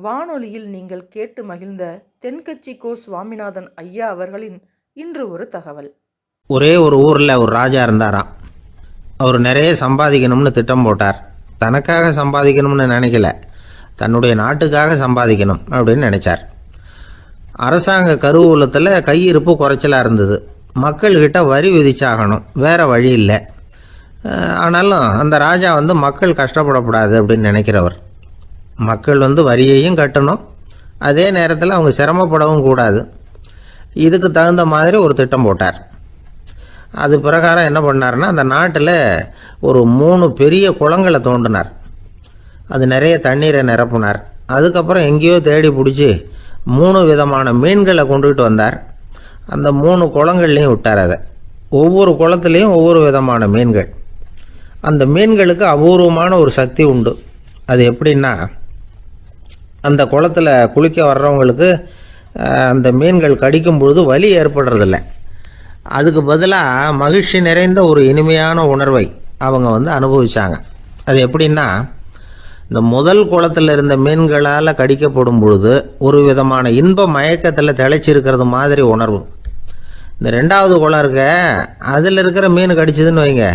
வானொலியில் நீங்கள் கேட்டு மகிழ்ந்த தென்கட்சி கோ சுவாமிநாதன் ஐயா அவர்களின் இன்று ஒரு தகவல். ஒரே ஒரு ஊரில் ஒரு ராஜா இருந்தாராம். அவர் நிறைய சம்பாதிக்கணும்னு திட்டம் போட்டார். தனக்காக சம்பாதிக்கணும்னு நினைக்கல, தன்னுடைய நாட்டுக்காக சம்பாதிக்கணும் அப்படின்னு நினைச்சார். அரசாங்க கருவூலத்தில் கையிருப்பு குறைச்சலாக இருந்தது. மக்கள்கிட்ட வரி விதிச்சாகணும், வேற வழி இல்லை. ஆனாலும் அந்த ராஜா மக்கள் கஷ்டப்படக்கூடாது அப்படின்னு நினைக்கிறவர். மக்கள் வரியையும் கட்டணும், அதே நேரத்தில் அவங்க சிரமப்படவும் கூடாது. இதுக்கு தகுந்த மாதிரி ஒரு திட்டம் போட்டார். அது பிரகாரம் என்ன பண்ணார்னா, அந்த நாட்டில் ஒரு 3 பெரிய குளங்களை தோண்டினார். அது நிறைய தண்ணீரை நிரப்புனார். அதுக்கப்புறம் எங்கேயோ தேடி பிடிச்சி 3 விதமான மீன்களை கொண்டுகிட்டு வந்தார். அந்த 3 குளங்கள்லையும் விட்டார். அதை ஒவ்வொரு குளத்துலேயும் ஒவ்வொரு விதமான மீன்கள். அந்த மீன்களுக்கு அபூர்வமான ஒரு சக்தி உண்டு. அது எப்படின்னா, அந்த குளத்தில் குளிக்க வர்றவங்களுக்கு அந்த மீன்கள் கடிக்கும் பொழுது வலி ஏற்படுறதில்ல. அதுக்கு பதிலாக மகிழ்ச்சி நிறைந்த ஒரு இனிமையான உணர்வை அவங்க அனுபவிச்சாங்க. அது எப்படின்னா, இந்த முதல் குளத்தில் இருந்த மீன்களால் கடிக்கப்படும் பொழுது ஒரு விதமான இன்ப மயக்கத்தில் திளைச்சிருக்கிறது மாதிரி உணர்வு. இந்த 2வது குளம் இருக்க, அதில் இருக்கிற மீன் கடிச்சதுன்னு வைங்க,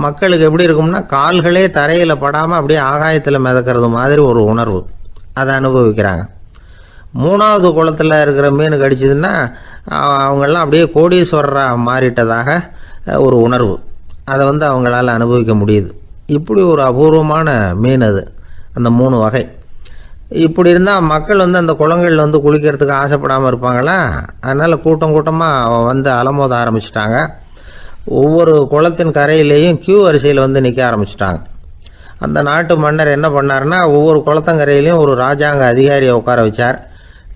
மக்களுக்கு எப்படி இருக்கும்னா, கால்களே தரையில் படாமல் அப்படியே ஆகாயத்தில் மிதக்கிறது மாதிரி ஒரு உணர்வு. அதை அனுபவிக்கிறாங்க. 3வது குளத்தில் இருக்கிற மீன் கடிச்சதுன்னா அவங்கெல்லாம் அப்படியே கோடீஸ்வரராக மாறிட்டதாக ஒரு உணர்வு. அதை அவங்களால அனுபவிக்க முடியுது. இப்படி ஒரு அபூர்வமான மீன் அது, அந்த 3 வகை. இப்படி இருந்தால் மக்கள் அந்த குளங்களில் குளிக்கிறதுக்கு ஆசைப்படாமல் இருப்பாங்களா? அதனால் கூட்டம் கூட்டமாக அலமோத ஆரம்பிச்சிட்டாங்க. ஒவ்வொரு குளத்தின் கரையிலேயும் கியூ வரிசையில் நிற்க ஆரம்பிச்சிட்டாங்க. அந்த நாட்டு மன்னர் என்ன பண்ணார்னா, ஒவ்வொரு குளத்தங்கரையிலையும் ஒரு ராஜாங்க அதிகாரியை உட்கார வச்சார்.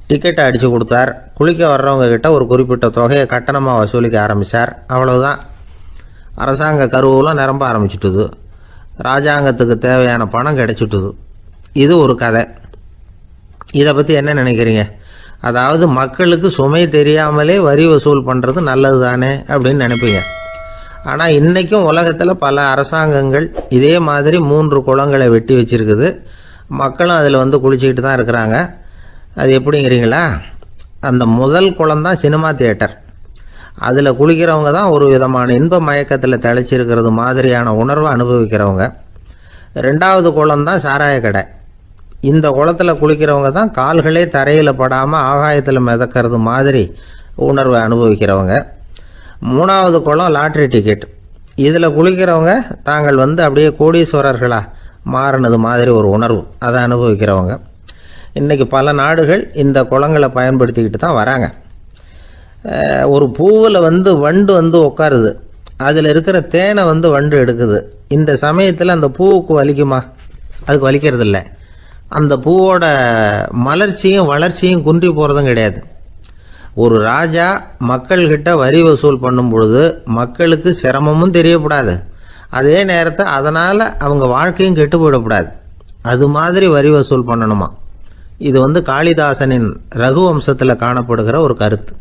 டிக்கெட்டை அடித்து கொடுத்தார். குளிக்க வர்றவங்க கிட்ட ஒரு குறிப்பிட்ட தொகையை கட்டணமாக வசூலிக்க ஆரம்பித்தார். அவ்வளவுதான். அரசாங்க கருவூலம் நிரம்ப ஆரம்பிச்சுட்டுது. ராஜாங்கத்துக்கு தேவையான பணம் கிடைச்சிட்டுது. இது ஒரு கதை. இதை பற்றி என்ன நினைக்கிறீங்க? அதாவது மக்களுக்கு சுமை தெரியாமலே வரி வசூல் பண்ணுறது நல்லது தானே அப்படின்னு நினைப்பீங்க. ஆனால் இன்றைக்கும் உலகத்தில் பல அரசாங்கங்கள் இதே மாதிரி 3 குளங்களை வெட்டி வச்சிருக்குது. மக்களும் அதில் குளிச்சுக்கிட்டு தான் இருக்கிறாங்க. அது எப்படிங்கிறீங்களா? அந்த முதல் குளம் தான் சினிமா தியேட்டர். அதில் குளிக்கிறவங்க தான் ஒரு விதமான இன்ப மயக்கத்தில் திளைச்சிருக்கிறது மாதிரியான உணர்வை அனுபவிக்கிறவங்க. 2வது குளம் தான் சாராய கடை. இந்த குளத்தில் குளிக்கிறவங்க தான் கால்களே தரையில் படாமல் ஆகாயத்தில் மிதக்கிறது மாதிரி உணர்வை அனுபவிக்கிறவங்க. 3வது குளம் லாட்ரி டிக்கெட். இதில் குளிக்கிறவங்க தாங்கள் அப்படியே கோடீஸ்வரர்களாக மாறினது மாதிரி ஒரு உணர்வு, அதை அனுபவிக்கிறவங்க. இன்றைக்கி பல நாடுகள் இந்த குளங்களை பயன்படுத்திக்கிட்டு தான் வராங்க. ஒரு பூவில் வண்டு உட்காருது. அதில் இருக்கிற தேனை வண்டு எடுக்குது. இந்த சமயத்தில் அந்த பூவுக்கு வலிக்குமா? அதுக்கு வலிக்கிறது இல்லை. அந்த பூவோட மலர்ச்சியும் வளர்ச்சியும் குன்றி போகிறதும் கிடையாது. ஒரு ராஜா மக்கள்கிட்ட வரி வசூல் பண்ணும் பொழுது மக்களுக்கு சிரமமும் தெரியக்கூடாது, அதே நேரத்தை அதனால் அவங்க வாழ்க்கையும் கெட்டு போயிடக்கூடாது. அது மாதிரி வரி வசூல் பண்ணணுமா. இது காளிதாசனின் ரகுவம்சத்தில் காணப்படுகிற ஒரு கருத்து.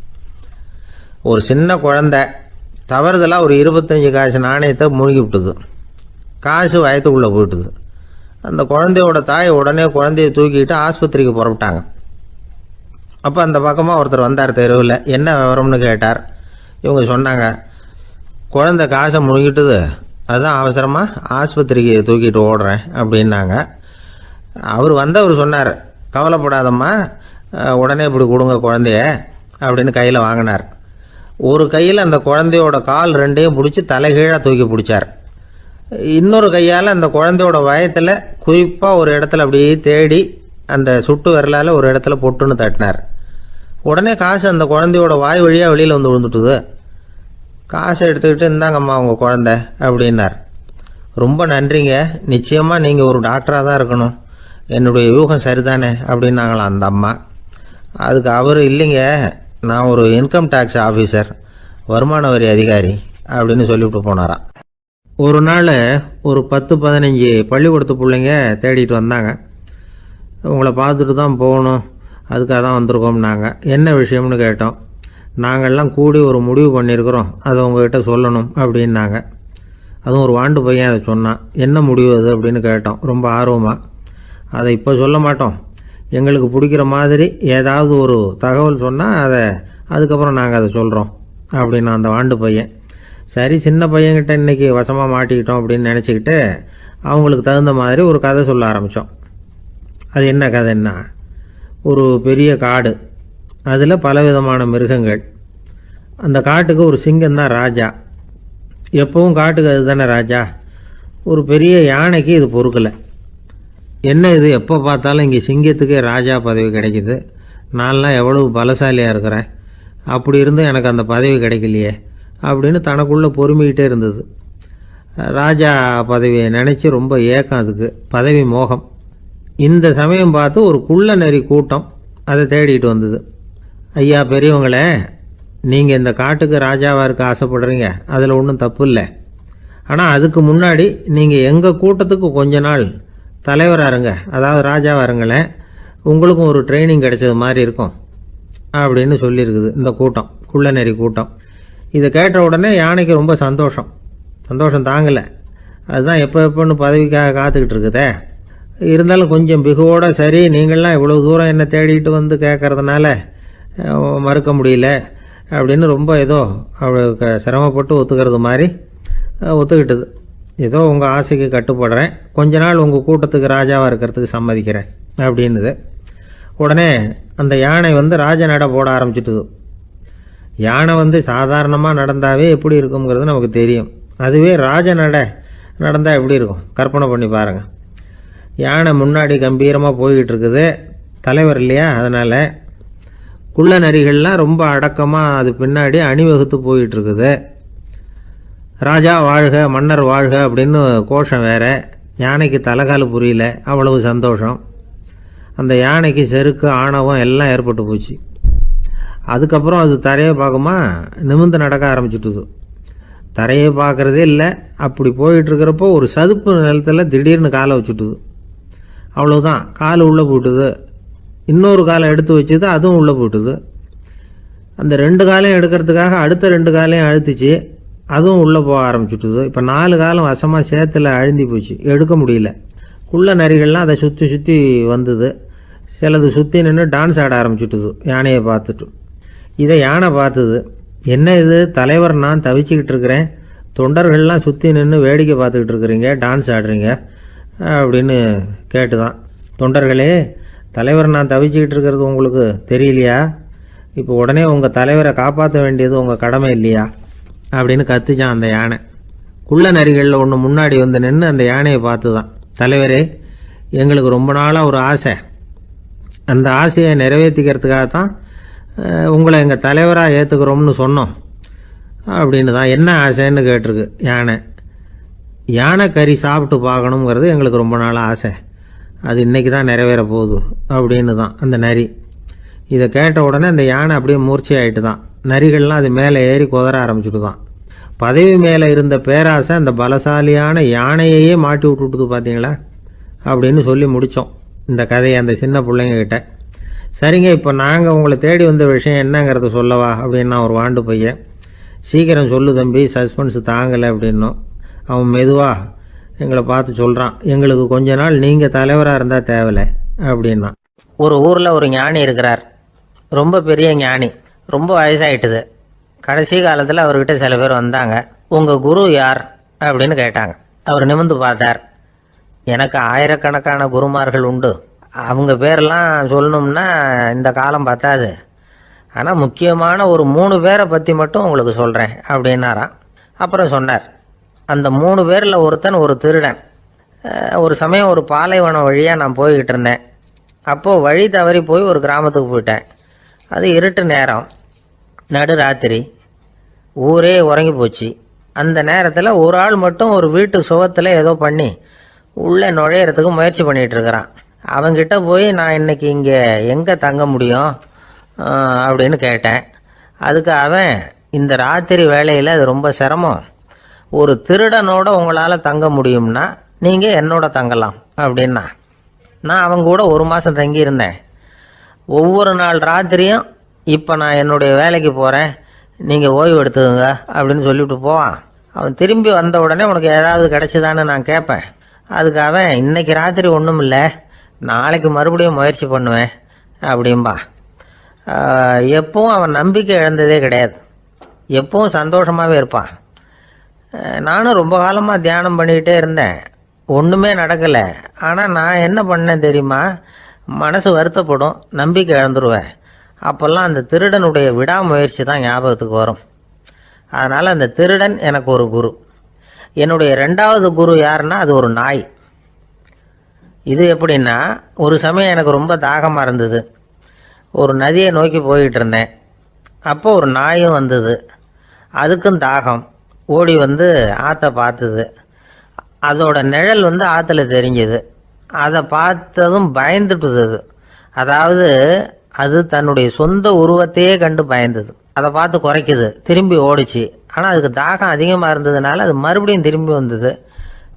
ஒரு சின்ன குழந்தை தவறுதலாக ஒரு 25 காசு நாணயத்தை மூழ்கி விட்டுது. காசு வயத்துக்குள்ளே போயிட்டுது. அந்த குழந்தையோட தாய் உடனே குழந்தைய தூக்கிட்டு ஆஸ்பத்திரிக்கு புறப்பட்டாங்க. அப்போ அந்த பக்கமாக ஒருத்தர் வந்தார் தெருவில். என்ன விவரம்னு கேட்டார். இவங்க சொன்னாங்க, குழந்தை காசை முழுங்கிட்டுது, அதுதான் அவசரமாக ஆஸ்பத்திரிக்கு தூக்கிட்டு ஓடுறேன் அப்படின்னாங்க. அவர் சொன்னார், கவலைப்படாதம்மா, உடனே இப்படி கொடுங்க குழந்தைய அப்படின்னு கையில் வாங்கினார். ஒரு கையில் அந்த குழந்தையோட கால் 2ஐயும் பிடிச்சி தலைகீழாக தூக்கி பிடிச்சார். இன்னொரு கையால் அந்த குழந்தையோட வயத்தில் குறிப்பாக ஒரு இடத்துல அப்படியே தேடி அந்த சுட்டு விரலால் ஒரு இடத்துல பொட்டுன்னு தட்டினார். உடனே காசு அந்த குழந்தையோட வாய் வழியாக வெளியில் விழுந்துட்டுது. காசை எடுத்துக்கிட்டு, இந்தாங்கம்மா உங்கள் குழந்தை அப்படின்னார். ரொம்ப நன்றிங்க, நிச்சயமாக நீங்கள் ஒரு டாக்டராக தான் இருக்கணும், என்னுடைய யூகம் சரிதானே அப்படின்னாங்களாம் அந்த அம்மா. அதுக்கு அவர், இல்லைங்க, நான் ஒரு இன்கம் டேக்ஸ் ஆஃபீஸர், வருமான வரி அதிகாரி அப்படின்னு சொல்லிவிட்டு போனாராம். ஒரு நாள் ஒரு 10-15 பள்ளிக்கூடத்து பிள்ளைங்க தேடிட்டு வந்தாங்க. உங்களை பார்த்துட்டு தான் போகணும், அதுக்காக தான் வந்திருக்கோம்னாங்க. என்ன விஷயம்னு கேட்டோம். நாங்கள்லாம் கூடி ஒரு முடிவு பண்ணியிருக்கிறோம், அதை உங்கள்கிட்ட சொல்லணும் அப்படின்னாங்க. அதுவும் ஒரு வாண்டு பையன் அதை சொன்னான். என்ன முடிவு அது அப்படின்னு கேட்டோம் ரொம்ப ஆர்வமாக. அதை இப்போ சொல்ல மாட்டோம், எங்களுக்கு பிடிக்கிற மாதிரி ஏதாவது ஒரு தகவல் சொன்னால் அதுக்கப்புறம் நாங்கள் அதை சொல்கிறோம் அப்படின்னு அந்த வாண்டு பையன். சரி, சின்ன பையன்கிட்ட இன்றைக்கி வசமாக மாட்டிக்கிட்டோம் அப்படின்னு நினச்சிக்கிட்டு அவங்களுக்கு தகுந்த மாதிரி ஒரு கதை சொல்ல ஆரம்பித்தோம். அது என்ன கதைன்னா, ஒரு பெரிய காடு, அதில் பலவிதமான மிருகங்கள். அந்த காட்டுக்கு ஒரு சிங்கம் தான் ராஜா. எப்பவும் காட்டுக்கு அது தானே ராஜா. ஒரு பெரிய யானைக்கு இது பொறுக்கலை. என்ன இது, எப்போ பார்த்தாலும் இங்கே சிங்கத்துக்கே ராஜா பதவி கிடைக்கிது, நான்லாம் எவ்வளவு பலசாலியாக இருக்கிறேன், அப்படி இருந்தும் எனக்கு அந்த பதவி கிடைக்கலையே அப்படின்னு தனக்குள்ளே பொறுமிக்கிட்டே இருந்தது. ராஜா பதவியை நினச்சி ரொம்ப ஏக்கம், அதுக்கு பதவி மோகம். இந்த சமயம் பார்த்து ஒரு குள்ள நரி கூட்டம் அதை தேடிட்டு வந்தது. ஐயா பெரியவங்களே, நீங்கள் இந்த காட்டுக்கு ராஜாவாக இருக்க ஆசைப்படுறீங்க, அதில் ஒன்றும் தப்பு இல்லை. ஆனால் அதுக்கு முன்னாடி நீங்கள் எங்கள் கூட்டத்துக்கு கொஞ்ச நாள் தலைவராக இருங்க, அதாவது ராஜாவாக இருங்களேன், உங்களுக்கும் ஒரு ட்ரைனிங் கிடைச்சது மாதிரி இருக்கும் அப்படின்னு சொல்லியிருக்குது இந்த கூட்டம், குள்ள நரி கூட்டம். இதை கேட்ட உடனே யானைக்கு ரொம்ப சந்தோஷம் தாங்கலை. அதுதான் எப்போன்னு பதவிக்காக காத்துக்கிட்டு இருக்குதே. இருந்தாலும் கொஞ்சம் பிகுவோட, சரி நீங்கள்லாம் இவ்வளோ தூரம் என்னை தேடிட்டு வந்து கேட்கறதுனால மறுக்க முடியல அப்படின்னு ரொம்ப ஏதோ அவளுக்கு சிரமப்பட்டு ஒத்துக்கிறது மாதிரி ஒத்துக்கிட்டது. ஏதோ உங்கள் ஆசைக்கு கட்டுப்படுறேன், கொஞ்ச நாள் உங்கள் கூட்டத்துக்கு ராஜாவாக இருக்கிறதுக்கு சம்மதிக்கிறேன் அப்படின்னுது. உடனே அந்த யானை ராஜ நட போட ஆரம்பிச்சிட்டுது. யானை சாதாரணமாக நடந்தாவே எப்படி இருக்குங்கிறது நமக்கு தெரியும். அதுவே ராஜ நடந்தால் எப்படி இருக்கும் கற்பனை பண்ணி பாருங்கள். யானை முன்னாடி கம்பீரமாக போய்கிட்டு இருக்குது, தலைவர் இல்லையா, அதனால் குள்ள நரிகள்லாம் ரொம்ப அடக்கமாக அது பின்னாடி அணிவகுத்து போயிட்டு இருக்குது. ராஜா வாழ்க, மன்னர் வாழ்க அப்படின்னு கோஷம் வேற. யானைக்கு தலைகால் புரியல, அவ்வளவு சந்தோஷம். அந்த யானைக்கு செருக்கு, ஆணவம் எல்லாம் ஏற்பட்டு போச்சு. அதுக்கப்புறம் அது தரையை பார்க்குமா, நிமிர்ந்து நடக்க ஆரம்பிச்சுட்டுது. தரையை பார்க்குறதே இல்லை. அப்படி போயிட்டுருக்கிறப்போ ஒரு சதுப்பு நிலத்தில் திடீர்னு காலை வச்சுட்டுது. அவ்வளோதான், கால் உள்ளே போட்டுது. இன்னொரு காலை எடுத்து வச்சுது, அதுவும் உள்ளே போட்டுது. அந்த 2 காலையும் எடுக்கிறதுக்காக அடுத்த 2 காலையும் அழுத்துச்சு, அதுவும் உள்ளே போக ஆரம்பிச்சுட்டுது. இப்போ 4 காலம் வசமாக சேத்துல அழுந்தி போச்சு, எடுக்க முடியல. குள்ள நரிகள்லாம் அதை சுற்றி சுற்றி வந்தது. சிலது சுற்றி நின்று டான்ஸ் ஆட ஆரம்பிச்சுட்டுது யானையை பார்த்துட்டு. இதை யானை பார்த்தது. என்ன இது, தலைவர் நான் தவிச்சிக்கிட்டு இருக்கிறேன், தொண்டர்கள்லாம் சுற்றி நின்று வேடிக்கை பார்த்துக்கிட்டு இருக்கிறீங்க, டான்ஸ் ஆடுறீங்க அப்படின்னு கேட்டுதான். தொண்டர்களே, தலைவர் நான் தவிச்சிக்கிட்டு இருக்கிறது உங்களுக்கு தெரியலையா? இப்போ உடனே உங்கள் தலைவரை காப்பாற்ற வேண்டியது உங்கள் கடமை இல்லையா அப்படின்னு கத்துச்சான் அந்த யானை. குள்ள நரிகளில் ஒன்று முன்னாடி நின்று அந்த யானையை பார்த்து தான், தலைவரே எங்களுக்கு ரொம்ப நாளாக ஒரு ஆசை, அந்த ஆசையை நிறைவேற்றிக்கிறதுக்காகத்தான் உங்களை எங்கள் தலைவராக ஏற்றுக்கிறோம்னு சொன்னோம் அப்படின்னு தான். என்ன ஆசைன்னு கேட்டிருக்கு யானை. யானை கறி சாப்பிட்டு பார்க்கணுங்கிறது எங்களுக்கு ரொம்ப நாளாக ஆசை, அது இன்றைக்கி தான் நிறைவேற போகுது அப்படின்னு தான் அந்த நரி. இதை கேட்ட உடனே அந்த யானை அப்படியே மூர்ச்சி ஆகிட்டு தான். நரிகள்லாம் அது மேலே ஏறி குதற ஆரம்பிச்சுட்டு தான். பதவி மேலே இருந்த பேராசை அந்த பலசாலியான யானையையே மாட்டி விட்டுட்டுது பார்த்தீங்களா அப்படின்னு சொல்லி முடித்தோம் இந்த கதையை அந்த சின்ன பிள்ளைங்கக்கிட்ட. சரிங்க, இப்போ நாங்கள் உங்களை தேடி வந்த விஷயம் என்னங்கிறத சொல்லவா அப்படின்னா ஒரு வாண்டு பையன். சீக்கிரம் சொல்லு தம்பி, சஸ்பென்ஸ் தாங்கலை அப்படின்னோம். அவன் மெதுவாக எங்களை பார்த்து சொல்கிறான், எங்களுக்கு கொஞ்ச நாள் நீங்கள் தலைவராக இருந்தால் தேவலை அப்படின்னா. ஒரு ஊரில் ஒரு ஞானி இருக்கிறார், ரொம்ப பெரிய ஞானி, ரொம்ப வயசாகிட்டுது. கடைசி காலத்தில் அவர்கிட்ட சில பேர் வந்தாங்க. உங்கள் குரு யார் அப்படின்னு கேட்டாங்க. அவர் நிமிர்ந்து பார்த்தார். எனக்கு ஆயிரக்கணக்கான குருமார்கள் உண்டு, அவங்க பேரெல்லாம் சொல்லணும்னா இந்த காலம் பத்தாது, ஆனால் முக்கியமான ஒரு 3 பேரை பற்றி மட்டும் உங்களுக்கு சொல்கிறேன் அப்படின்னாராம். அப்புறம் சொன்னார், அந்த 3 பேரில் ஒருத்தன் ஒரு திருடன். ஒரு சமயம் ஒரு பாலைவனம் வழியாக நான் போய்கிட்டு இருந்தேன். அப்போது வழி தவறி போய் ஒரு கிராமத்துக்கு போயிட்டேன். அது இருட்டு நேரம், நடு ராத்திரி, ஊரே உறங்கி போச்சு. அந்த நேரத்தில் ஒரு ஆள் மட்டும் ஒரு வீட்டு சுவத்தில் ஏதோ பண்ணி உள்ளே நுழையிறதுக்கு முயற்சி பண்ணிகிட்டு இருக்கிறான். அவங்கிட்ட போய் நான் இன்னைக்கு இங்கே எங்கே தங்க முடியும் அப்படின்னு கேட்டேன். அதுக்கு அவன், இந்த ராத்திரி வேளையில் அது ரொம்ப சிரமம், ஒரு திருடனோட உங்களால் தங்க முடியும்னா நீங்கள் என்னோட தங்கலாம் அப்படின்னா. நான் அவங்க கூட 1 மாதம் தங்கியிருந்தேன். ஒவ்வொரு நாள் ராத்திரியும் இப்போ நான் என்னுடைய வேலைக்கு போகிறேன், நீங்கள் ஓய்வு எடுத்துக்கோங்க அப்படின்னு சொல்லிவிட்டு போவான். அவன் திரும்பி வந்த உடனே உனக்கு ஏதாவது கிடச்சிதான்னு நான் கேட்பேன். அதுக்கு அவன், இன்னைக்கு ராத்திரி ஒன்றும் இல்லை, நாளைக்கு மறுபடியும் முயற்சி பண்ணுவேன் அப்படிம்பா. எப்பவும் அவன் நம்பிக்கை இழந்ததே கிடையாது, எப்பவும் சந்தோஷமாகவே இருப்பான். நானும் ரொம்ப காலமாக தியானம் பண்ணிக்கிட்டே இருந்தேன், ஒன்றுமே நடக்கலை. ஆனால் நான் என்ன பண்ணேன் தெரியுமா? மனசு வருத்தப்படும், நம்பிக்கை இழந்துருவேன். அப்போல்லாம் அந்த திருடனுடைய விடாமுயற்சி தான் ஞாபகத்துக்கு வரும். அதனால் அந்த திருடன் எனக்கு ஒரு குரு. என்னுடைய 2வது குரு யாருன்னா அது ஒரு நாய். இது எப்படின்னா, ஒரு சமயம் எனக்கு ரொம்ப தாகமாக இருந்தது. ஒரு நதியை நோக்கி போய்கிட்டு இருந்தேன். அப்போ ஒரு நாயும் வந்தது, அதுக்கும் தாகம். ஓடி வந்து ஆற்றை பார்த்தது. அதோட நிழல் வந்து ஆற்றுல தெரிஞ்சுது. அதை பார்த்ததும் பயந்துட்டுது அது. அதாவது அது தன்னுடைய சொந்த உருவத்தையே கண்டு பயந்தது. அதை பார்த்து குறைக்குது, திரும்பி ஓடிச்சு. ஆனால் அதுக்கு தாகம் அதிகமாக இருந்ததுனால அது மறுபடியும் திரும்பி வந்தது.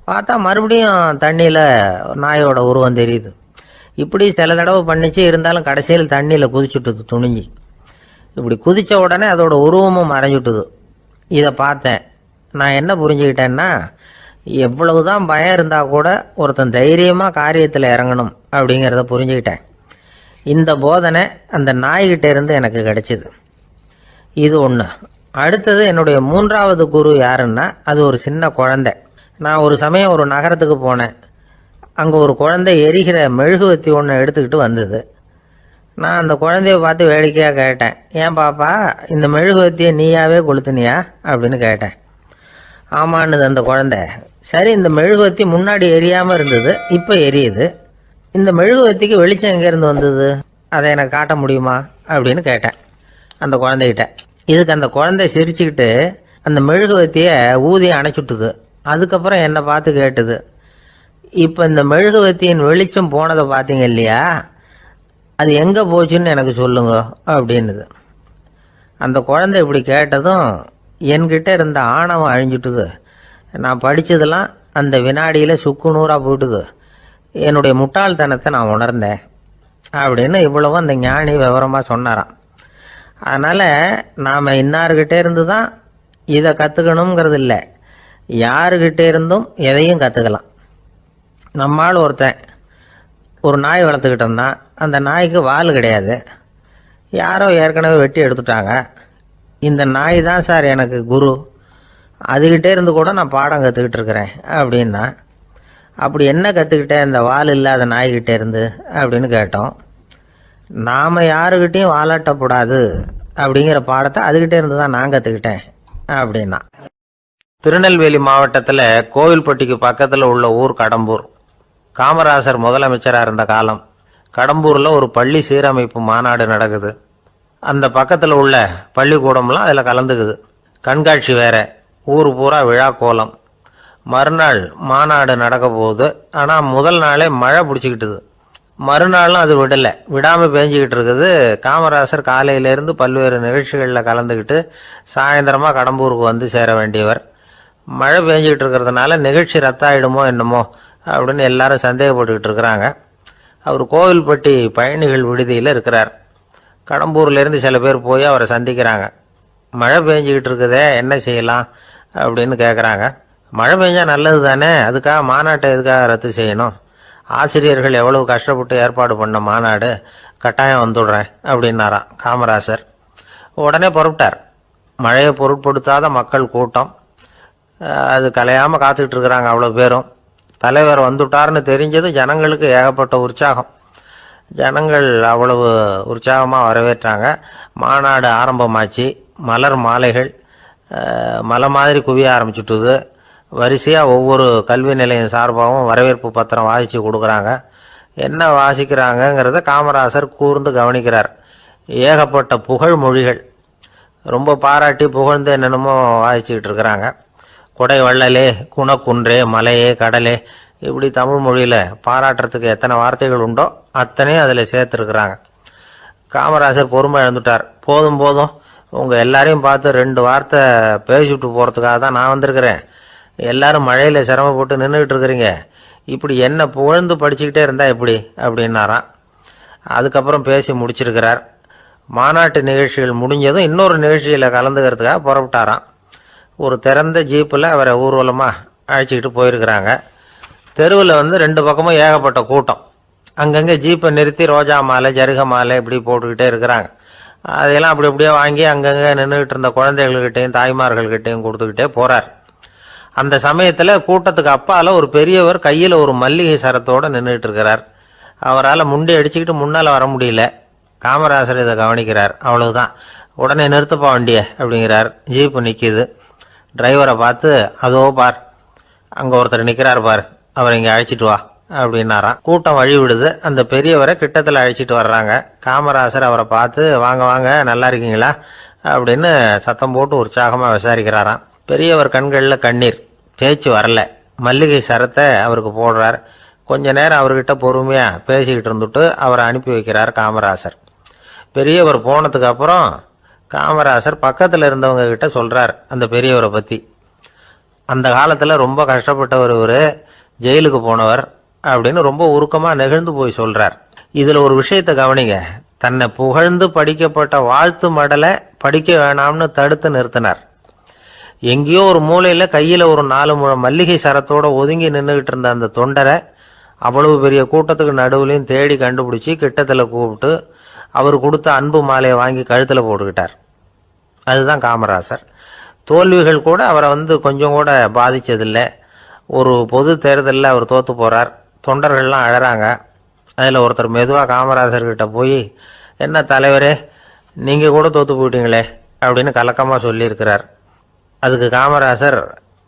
பார்த்தா மறுபடியும் தண்ணியில் நாயோட உருவம் தெரியுது. இப்படி சில தடவை பண்ணிச்சு. இருந்தாலும் கடைசியில் தண்ணியில் குதிச்சுட்டுது துணிஞ்சி. இப்படி குதித்த உடனே அதோட உருவமும் மறைஞ்சுட்டுது. இதை பார்த்தேன். நான் என்ன புரிஞ்சுக்கிட்டேன்னா, எவ்வளவுதான் பயம் இருந்தால் கூட ஒருத்தன் தைரியமாக காரியத்தில் இறங்கணும் அப்படிங்கிறத புரிஞ்சுக்கிட்டேன். இந்த போதனை அந்த நாய்கிட்ட இருந்து எனக்கு கிடைச்சிது. இது ஒன்று. அடுத்தது என்னுடைய 3வது குரு யாருன்னா அது ஒரு சின்ன குழந்தை. நான் ஒரு சமயம் ஒரு நகரத்துக்கு போனேன். அங்கே ஒரு குழந்தை எரிகிற மெழுகுவத்தி ஒன்று எடுத்துக்கிட்டு வந்தது. நான் அந்த குழந்தைய பார்த்து வேடிக்கையாக கேட்டேன், ஏன் பாப்பா இந்த மெழுகுவத்தியை நீயாவே கொளுத்துனியா அப்படின்னு கேட்டேன். ஆமான்னுது அந்த குழந்தை. சரி, இந்த மெழுகுவத்தி முன்னாடி எரியாமல் இருந்தது, இப்போ எரியுது. இந்த மெழுகுவத்திக்கு வெளிச்சம் எங்கேருந்து வந்தது, அதை எனக்கு காட்ட முடியுமா அப்படின்னு கேட்டேன் அந்த குழந்தைகிட்ட. இதுக்கு அந்த குழந்தை சிரிச்சுக்கிட்டு அந்த மெழுகுவத்தியை ஊதி அணைச்சுட்டுது. அதுக்கப்புறம் என்னை பார்த்து கேட்டுது, இப்போ இந்த மெழுகுவத்தியின் வெளிச்சம் போனதை பார்த்தீங்க இல்லையா, அது எங்கே போச்சுன்னு எனக்கு சொல்லுங்க அப்படின்னுது. அந்த குழந்தை இப்படி கேட்டதும் என்கிட்ட இருந்த ஆணவம் அழிஞ்சுட்டுது. நான் படித்ததெல்லாம் அந்த வினாடியில் சுக்கு நூறாக போயிட்டுது. என்னுடைய முட்டாள்தனத்தை நான் உணர்ந்தேன் அப்படின்னு இவ்வளவும் அந்த ஞானி விவரமாக சொன்னாராம். அதனால் நாம் இன்னார்கிட்டே இருந்து தான் இதை கற்றுக்கணுங்கிறது இல்லை, யாருக்கிட்டே இருந்தும் எதையும் கற்றுக்கலாம். நம்மால் ஒருத்தன் ஒரு நாய் வளர்த்துக்கிட்டோம்னா அந்த நாய்க்கு வால் கிடையாது, யாரோ ஏற்கனவே வெட்டி எடுத்துட்டாங்க. இந்த நாய் தான் சார் எனக்கு குரு, அதுகிட்டே இருந்து கூட நான் பாடம் கற்றுக்கிட்டு இருக்கிறேன் அப்படின்னா. அப்படி என்ன கற்றுக்கிட்டேன் இந்த வால் இல்லாத நாய்கிட்டே இருந்து அப்படின்னு கேட்டோம். நாம் யாருக்கிட்டையும் வாலாட்டக்கூடாது அப்படிங்கிற பாடத்தை அதுகிட்டே இருந்து தான் நான் கற்றுக்கிட்டேன் அப்படின்னா. திருநெல்வேலி மாவட்டத்தில் கோவில்பட்டிக்கு பக்கத்தில் உள்ள ஊர் கடம்பூர். காமராசர் முதலமைச்சராக இருந்த காலம். கடம்பூரில் ஒரு பள்ளி சீரமைப்பு மாநாடு நடக்குது. அந்த பக்கத்தில் உள்ள பள்ளிக்கூடம்லாம் அதில் கலந்துக்குது. கண்காட்சி வேற, ஊர் பூரா விழா கோலம். மறுநாள் மாநாடு நடக்க போகுது. ஆனால் முதல் நாளே மழை பிடிச்சிக்கிட்டுது. மறுநாளும் அது விடாமல் பேஞ்சிக்கிட்டு இருக்குது. காமராசர் காலையிலேருந்து பல்வேறு நிகழ்ச்சிகளில் கலந்துக்கிட்டு சாயந்தரமாக கடம்பூருக்கு வந்து சேர வேண்டியவர். மழை பேஞ்சிக்கிட்டு இருக்கிறதுனால நிகழ்ச்சி ரத்தாயிடுமோ என்னமோ அப்படின்னு எல்லாரும் சந்தேகப்பட்டுக்கிட்டு இருக்கிறாங்க. அவர் கோவில்பட்டி பயணிகள் விடுதியில் இருக்கிறார். கடம்பூர்லேருந்து சில பேர் போய் அவரை சந்திக்கிறாங்க. மழை பெஞ்சிக்கிட்டு இருக்குதே, என்ன செய்யலாம் அப்படின்னு கேட்குறாங்க. மழை பெஞ்சால் நல்லது தானே, அதுக்காக மாநாட்டை எதுக்காக ரத்து செய்யணும்? ஆசிரியர்கள் எவ்வளவு கஷ்டப்பட்டு ஏற்பாடு பண்ண மாநாடு, கட்டாயம் வந்துடுறேன் அப்படின்னாராம் காமராசர். உடனே புறப்பட்டார். மழையை பொருட்படுத்தாத மக்கள் கூட்டம், அது கலையாமல் காத்துக்கிட்டு இருக்கிறாங்க அவ்வளோ பேரும். தலைவர் வந்துட்டார்னு தெரிஞ்சது ஜனங்களுக்கு ஏகப்பட்ட உற்சாகம். ஜனங்கள் அவ்வளவு உற்சாகமாக வரவேற்றாங்க. மாநாடு ஆரம்பமாச்சு. மலர் மாலைகள் மலை மாதிரி குவிய ஆரம்பிச்சுட்டுது. வரிசையாக ஒவ்வொரு கல்வி நிலையம் சார்பாகவும் வரவேற்பு பத்திரம் வாசித்து கொடுக்குறாங்க. என்ன வாசிக்கிறாங்கங்கிறத காமராசர் கூர்ந்து கவனிக்கிறார். ஏகப்பட்ட புகழ் மொழிகள், ரொம்ப பாராட்டி புகழ்ந்து என்னென்னமோ வாசிச்சுக்கிட்டு இருக்கிறாங்க. கொடை வள்ளலே, குணக்குன்றே, மலையே, கடலே, இப்படி தமிழ் மொழியில் பாராட்டுறதுக்கு எத்தனை வார்த்தைகள் உண்டோ அத்தனையும் அதில் சேர்த்துருக்குறாங்க. காமராசர் பொறுமை இழந்துட்டார். போதும் போதும், உங்கள் எல்லாரையும் பார்த்து 2 வார்த்தை பேசிவிட்டு போகிறதுக்காக தான் நான் வந்திருக்கிறேன். எல்லாரும் மழையில் சிரமப்பட்டு நின்றுக்கிட்டு இருக்கிறீங்க, இப்படி என்ன புகழ்ந்து படிச்சுக்கிட்டே இருந்தால் எப்படி அப்படின்னாராம். அதுக்கப்புறம் பேசி முடிச்சிருக்கிறார். மாநாட்டு நிகழ்ச்சிகள் முடிஞ்சதும் இன்னொரு நிகழ்ச்சியில் கலந்துக்கிறதுக்காக புறப்பட்டாராம். ஒரு திறந்த ஜீப்பில் அவரை ஊர்வலமாக அழைச்சிக்கிட்டு போயிருக்கிறாங்க. தெருவில் 2 பக்கமும் ஏகப்பட்ட கூட்டம். அங்கங்கே ஜீப்பை நிறுத்தி ரோஜா மாலை ஜருக மாலை இப்படி போட்டுக்கிட்டே இருக்கிறாங்க. அதையெல்லாம் அப்படி அப்படியே வாங்கி அங்கங்கே நின்றுக்கிட்டு இருந்த குழந்தைகள்கிட்டையும் தாய்மார்கள்கிட்டையும் கொடுத்துக்கிட்டே போகிறார். அந்த சமயத்தில் கூட்டத்துக்கு அப்பால் ஒரு பெரியவர் கையில் ஒரு மல்லிகை சரத்தோடு நின்றுட்டு இருக்கிறார். அவரால் முண்டி அடிச்சுக்கிட்டு முன்னால் வர முடியல. காமராசர் இதை கவனிக்கிறார். அவ்வளவுதான், உடனே நிறுத்தப்பா வண்டியை அப்படிங்கிறார். ஜீப்பு நிற்கிது. டிரைவரை பார்த்து, அதோ பார், அங்கே ஒருத்தர் நிற்கிறார் பார், அவரை இங்கே அழைச்சிட்டு வா அப்படின்னாராம். கூட்டம் வழி விடுது. அந்த பெரியவரை கிட்டத்தில் அழைச்சிட்டு வர்றாங்க. காமராசர் அவரை பார்த்து, வாங்க வாங்க, நல்லா இருக்கீங்களா அப்படின்னு சத்தம் போட்டு உற்சாகமாக விசாரிக்கிறாராம். பெரியவர் கண்களில் கண்ணீர், பேச்சு வரல. மல்லிகை சரத்தை அவருக்கு போடுறார். கொஞ்ச நேரம் அவர்கிட்ட பொறுமையாக பேசிக்கிட்டு இருந்துட்டு அவரை அனுப்பி வைக்கிறார் காமராசர். பெரியவர் போனதுக்கு அப்புறம் காமராசர் பக்கத்தில் இருந்தவங்க கிட்ட சொல்கிறார் அந்த பெரியவரை பற்றி. அந்த காலத்தில் ரொம்ப கஷ்டப்பட்டவர் இவர், ஜெயிலுக்கு போனவர் அப்படின்னு ரொம்ப உருக்கமாக நெகிழ்ந்து போய் சொல்கிறார். இதில் ஒரு விஷயத்தை கவனிங்க. தன்னை புகழ்ந்து படிக்கப்பட்ட வாழ்த்து மடலை படிக்க வேணாம்னு தடுத்து நிறுத்தினார். எங்கேயோ ஒரு மூலையில் கையில் ஒரு 4 முழம் மல்லிகை சரத்தோடு ஒதுங்கி நின்றுக்கிட்டு இருந்த அந்த தொண்டரை அவ்வளவு பெரிய கூட்டத்துக்கு நடுவுலையும் தேடி கண்டுபிடிச்சி கிட்டத்தில் கூப்பிட்டு அவர் கொடுத்த அன்பு மாலையை வாங்கி கழுத்தில் போட்டுக்கிட்டார். அதுதான் காமராசர். தோல்விகள் கூட அவரை கொஞ்சம் கூட பாதித்ததில்லை. ஒரு பொது தேர்தலில் அவர் தோற்று போகிறார். தொண்டர்கள்லாம் அழறாங்க. அதில் ஒருத்தர் மெதுவாக காமராசர்கிட்ட போய், என்ன தலைவரே, நீங்கள் கூட தோற்று போயிட்டீங்களே அப்படின்னு கலக்கமாக சொல்லியிருக்கிறார். அதுக்கு காமராசர்,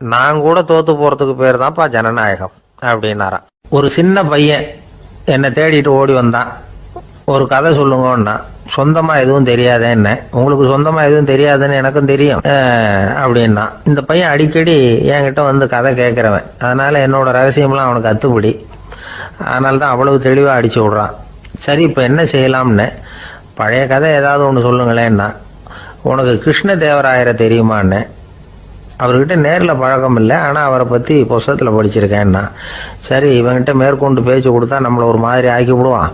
நான் கூட தோற்று போகிறதுக்கு பேர் தான்ப்பா ஜனநாயகம் அப்படின்னாராம். ஒரு சின்ன பையன் என்னை தேடிட்டு ஓடி வந்தான். ஒரு கதை சொல்லுங்கன்னா, சொந்தமாக எதுவும் தெரியாதே என்ன, உங்களுக்கு சொந்தமாக எதுவும் தெரியாதுன்னு எனக்கும் தெரியும் அப்படின்னா. இந்த பையன் அடிக்கடி என்கிட்ட கதை கேட்குறவன், அதனால் என்னோட ரகசியம்லாம் அவனுக்கு அத்துப்படி. அதனால தான் அவ்வளவு தெளிவாக அடிச்சு விட்றான். சரி, இப்போ என்ன செய்யலாம்னு, பழைய கதை ஏதாவது ஒன்று சொல்லுங்களேன்னா. உனக்கு கிருஷ்ணதேவராயரை தெரியுமான்னு. அவர்கிட்ட நேரில் பழக்கம் இல்லை, ஆனால் அவரை பற்றி புஸ்தகத்தில் படிச்சிருக்கேன்னா. சரி, இவன்கிட்ட மேற்கொண்டு பேச்சு கொடுத்தா நம்மளை ஒரு மாதிரி ஆக்கி விடுவான்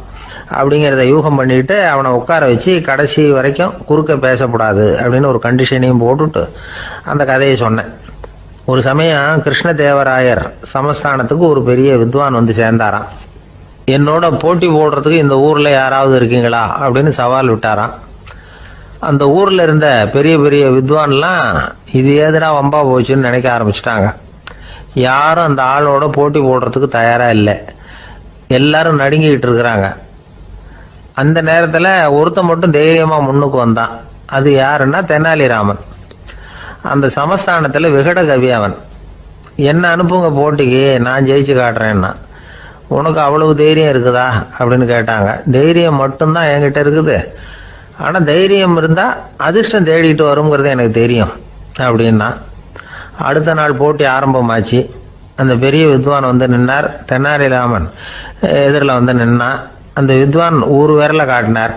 அப்படிங்கிறத யூகம் பண்ணிட்டு அவனை உட்கார வச்சு கடைசி வரைக்கும் குறுக்க பேசக்கூடாது அப்படின்னு ஒரு கண்டிஷனையும் போட்டுட்டு அந்த கதையை சொன்னேன். ஒரு சமயம் கிருஷ்ணதேவராயர் சமஸ்தானத்துக்கு ஒரு பெரிய வித்வான் சேர்ந்தாராம். என்னோட போட்டி போடுறதுக்கு இந்த ஊரில் யாராவது இருக்கீங்களா அப்படின்னு சவால் விட்டாராம். அந்த ஊரில் இருந்த பெரிய பெரிய வித்வான்லாம் இது ஏதுடா வம்பா போச்சுன்னு நினைக்க ஆரம்பிச்சிட்டாங்க. யாரும் அந்த ஆளோட போட்டி போடுறதுக்கு தயாராக இல்லை. எல்லாரும் நடுங்கிக்கிட்டு இருக்கிறாங்க. அந்த நேரத்தில் ஒருத்தன் மட்டும் தைரியமாக முன்னுக்கு வந்தான். அது யாருன்னா தெனாலிராமன். அந்த சமஸ்தானத்தில் விகட கவி அவன். என்ன அனுப்புங்க போட்டிக்கு, நான் ஜெயிச்சு காட்டுறேன்னா. உனக்கு அவ்வளவு தைரியம் இருக்குதா அப்படின்னு கேட்டாங்க. தைரியம் மட்டும்தான் என்கிட்ட இருக்குது, ஆனால் தைரியம் இருந்தால் அதிர்ஷ்டம் தேடிட்டு வருங்கிறது எனக்கு தெரியும் அப்படின்னா. அடுத்த நாள் போட்டி ஆரம்பமாச்சு. அந்த பெரிய வித்வான் நின்னார். தெனாலிராமன் எதிரில் நின்னான். அந்த வித்வான் ஒரு விரலை காட்டினார்.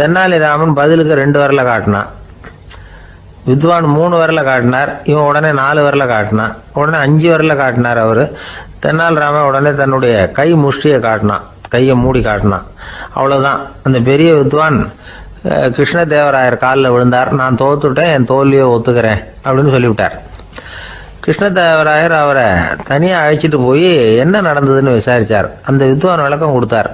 தெனாலிராமன் பதிலுக்கு 2 விரலை காட்டினான். வித்வான் 3 விரலை காட்டினார். இவன் உடனே 4 விரலை காட்டினான். உடனே 5 விரலை காட்டினார் அவர். தெனாலிராமன் உடனே தன்னுடைய கை முஷ்டியை காட்டினான், கையை மூடி காட்டினான். அவ்வளோதான். அந்த பெரிய வித்வான் கிருஷ்ணதேவராயர் காலில் விழுந்தார். நான் தோத்துட்டேன், என் தோல்வியை ஒத்துக்கிறேன் அப்படின்னு சொல்லிவிட்டார். கிருஷ்ணதேவராயர் அவரை தனியாக அழைச்சிட்டு போய் என்ன நடந்ததுன்னு விசாரித்தார். அந்த வித்வான் விளக்கம் கொடுத்தார்.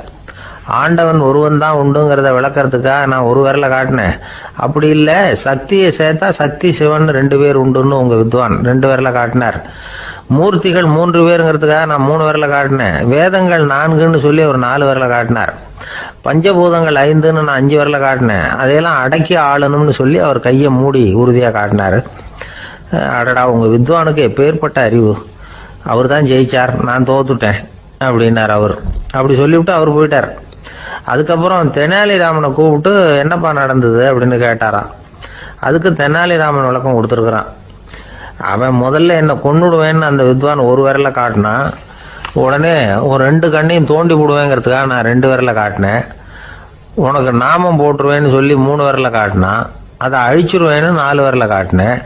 ஆண்டவன் ஒருவன் தான் உண்டுங்கிறத விளக்கறதுக்காக நான் ஒரு விரலை காட்டினேன். அப்படி இல்லை, சக்தியை சேர்த்தா சக்தி சிவன் 2 பேர் உண்டுன்னு உங்கள் வித்வான் 2 விரலை காட்டினார். மூர்த்திகள் 3 பேருங்கிறதுக்காக நான் 3 விரலை காட்டினேன். வேதங்கள் 4ன்னு சொல்லி ஒரு 4 விரலை காட்டினார். பஞ்சபூதங்கள் 5ன்னு நான் 5 விரலை காட்டினேன். அதையெல்லாம் அடக்கி ஆளணும்னு சொல்லி அவர் கையை மூடி உறுதியாக காட்டினார். அடடா, உங்கள் வித்வானுக்கு எப்பேற்பட்ட அறிவு, அவர் தான் ஜெயிச்சார், நான் தோத்துட்டேன் அப்படின்னார் அவர். அப்படி சொல்லிவிட்டு அவர் போயிட்டார். அதுக்கப்புறம் தெனாலிராமனை கூப்பிட்டு என்னப்பா நடந்தது அப்படின்னு கேட்டாராம். அதுக்கு தெனாலிராமன் விளக்கம் கொடுத்துருக்குறான். அவன் முதல்ல என்னை கொன்னுடுவேன்னு அந்த வித்வான் ஒரு விரலை காட்டினான். உடனே ஒரு 2 கண்ணையும் தோண்டி விடுவேங்கிறதுக்காக நான் 2 விரலை காட்டினேன். உனக்கு நாமம் போட்டுருவேன்னு சொல்லி 3 விரலை காட்டினான். அதை அழிச்சிருவேன்னு 4 விரலை காட்டினேன்.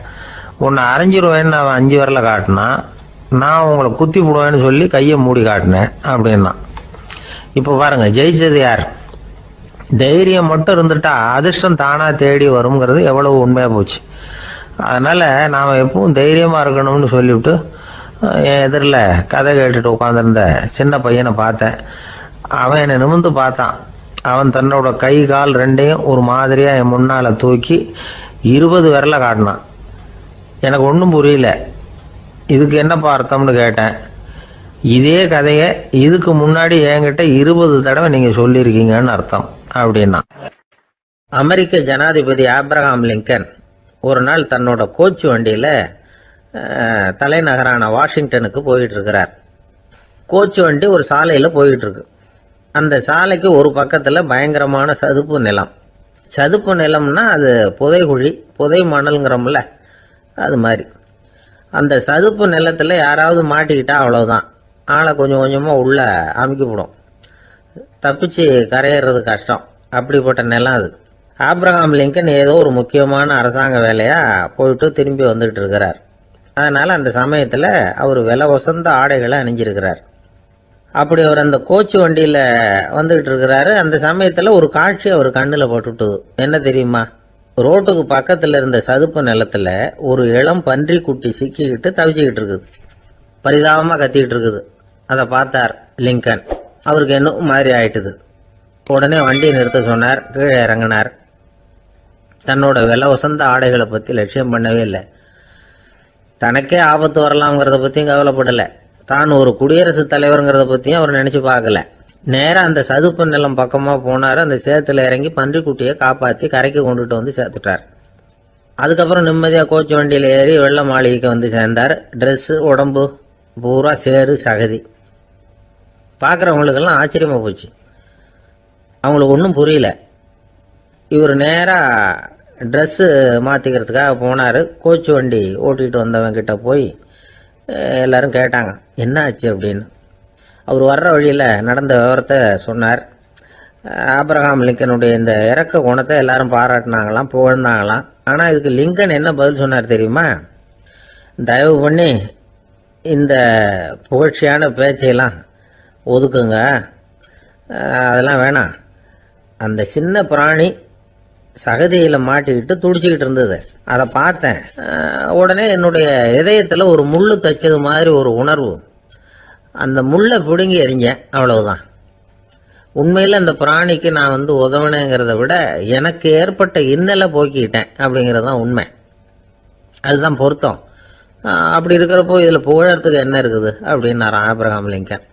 உன்னை அரைஞ்சிருவேன்னு அவன் 5 விரலை காட்டினான். நான் உங்களை குத்தி போடுவேன்னு சொல்லி கையை மூடி காட்டினேன் அப்படின்னா. இப்போ பாருங்க, ஜெயிச்சது யார்? தைரியம் மட்டும் இருந்துட்டா அதிர்ஷ்டம் தானாக தேடி வருங்கிறது எவ்வளவு உண்மையாக போச்சு. அதனால் நாம் எப்பவும் தைரியமாக இருக்கணும்னு சொல்லிவிட்டு என் எதிரில் கதை கேட்டுட்டு உட்காந்துருந்த சின்ன பையனை பார்த்தேன். அவன் என்னை நிமிர்ந்து பார்த்தான். அவன் தன்னோட கை கால் ரெண்டையும் ஒரு மாதிரியாக என் முன்னால் தூக்கி 20 விரலை காட்டினான். எனக்கு ஒன்றும் புரியல. இதுக்கு என்னப்பா அர்த்தம்னு கேட்டேன். இதே கதையை இதுக்கு முன்னாடி என்கிட்ட 20 தடவை நீங்கள் சொல்லியிருக்கீங்கன்னு அர்த்தம் அப்படின்னா. அமெரிக்க ஜனாதிபதி ஆப்ரஹாம் லிங்கன் ஒரு நாள் தன்னோட கோச்சு வண்டியில் தலைநகரான வாஷிங்டனுக்கு போயிட்டு இருக்கிறார். கோச்சு வண்டி ஒரு சாலையில் போயிட்டு இருக்கு. அந்த சாலைக்கு ஒரு பக்கத்தில் பயங்கரமான சதுப்பு நிலம். சதுப்பு நிலம்னா அது புதைகுழி, புதை மணல்ங்கிறோம்ல, அது மாதிரி. அந்த சதுப்பு நிலத்தில் யாராவது மாட்டிக்கிட்டா அவ்வளோதான், ஆளை கொஞ்சம் கொஞ்சமாக உள்ள அமுக்கிவிடும். தப்பிச்சு கரையேறது கஷ்டம். அப்படிப்பட்ட நிலம் அது. ஆப்ரஹாம் லிங்கன் ஏதோ ஒரு முக்கியமான அரசாங்க வேலையாக போயிட்டு திரும்பி வந்துகிட்டு இருக்கிறார். அதனால் அந்த சமயத்தில் அவர் விலை வசந்த ஆடைகளை அணிஞ்சிருக்கிறார். அப்படி அவர் அந்த கோச்சு வண்டியில் வந்துகிட்டு இருக்கிறாரு. அந்த சமயத்தில் ஒரு காட்சி அவர் கண்ணில் பட்டுட்டுது. என்ன தெரியுமா? ரோட்டுக்கு பக்கத்தில் இருந்த சதுப்பு நிலத்தில் ஒரு இளம் பன்றி குட்டி சிக்கிக்கிட்டு தவிச்சிக்கிட்டு இருக்குது. பரிதாபமாக கத்திக்கிட்டு இருக்குது. அதை பார்த்தார் லிங்கன். அவருக்கு என்ன மாதிரி ஆயிட்டுது. உடனே வண்டியை நிறுத்த சொன்னார். கீழே இறங்கினார். தன்னோட விலை வசந்த ஆடைகளை பற்றி லட்சியம் பண்ணவே இல்லை. தனக்கே ஆபத்து வரலாம்ங்கிறத பற்றியும் கவலைப்படலை. தான் ஒரு குடியரசுத் தலைவருங்கிறத பற்றியும் அவர் நினச்சி பார்க்கல. நேராக அந்த சதுப்பு நிலம் பக்கமாக போனார். அந்த சேத்துல இறங்கி பன்றிக்குட்டியை காப்பாற்றி கரைக்கு கொண்டுட்டு வந்து சேர்த்துட்டார். அதுக்கப்புறம் நிம்மதியாக கோச்சு வண்டியில் ஏறி வெள்ள மாளிகைக்கு வந்து சேர்ந்தார். ட்ரெஸ்ஸு, உடம்பு பூரா சேறு சகதி. பார்க்குறவங்களுக்கெல்லாம் ஆச்சரியமாக போச்சு. அவங்களுக்கு ஒன்றும் புரியல. இவர் நேராக ட்ரெஸ்ஸு மாற்றிக்கிறதுக்காக போனார். கோச்சு வண்டி ஓட்டிகிட்டு வந்தவங்கிட்ட போய் எல்லாரும் கேட்டாங்க என்ன ஆச்சு அப்படின்னு. அவர் வர்ற வழியில் நடந்த விவரத்தை சொன்னார். ஆப்ரஹாம் லிங்கனுடைய இந்த இறக்க குணத்தை எல்லாரும் பாராட்டினாங்களாம், புகழ்ந்தாங்களாம். ஆனால் இதுக்கு லிங்கன் என்ன பதில் சொன்னார் தெரியுமா? தயவு பண்ணி இந்த புகழ்ச்சியான பேச்சையெல்லாம் ஒதுக்குங்க, அதெல்லாம் வேணாம். அந்த சின்ன பிராணி சகதியில் மாட்டிக்கிட்டு துடிச்சிக்கிட்டு இருந்தது, அதை பார்த்தேன். உடனே என்னுடைய இதயத்தில் ஒரு முள்ளு தைச்சது மாதிரி ஒரு உணர்வு. அந்த முள்ளை பிடுங்கி எறிஞ்சேன், அவ்வளவுதான். உண்மையில் அந்த பிராணிக்கு நான் உதவினேங்கிறத விட எனக்கு ஏற்பட்ட இன்னலை போக்கிக்கிட்டேன் அப்படிங்கிறது தான் உண்மை. அதுதான் பொருத்தம். அப்படி இருக்கிறப்போ இதில் புகழறதுக்கு என்ன இருக்குது அப்படின்னாரு ஆப்ரஹாம் லிங்கன்.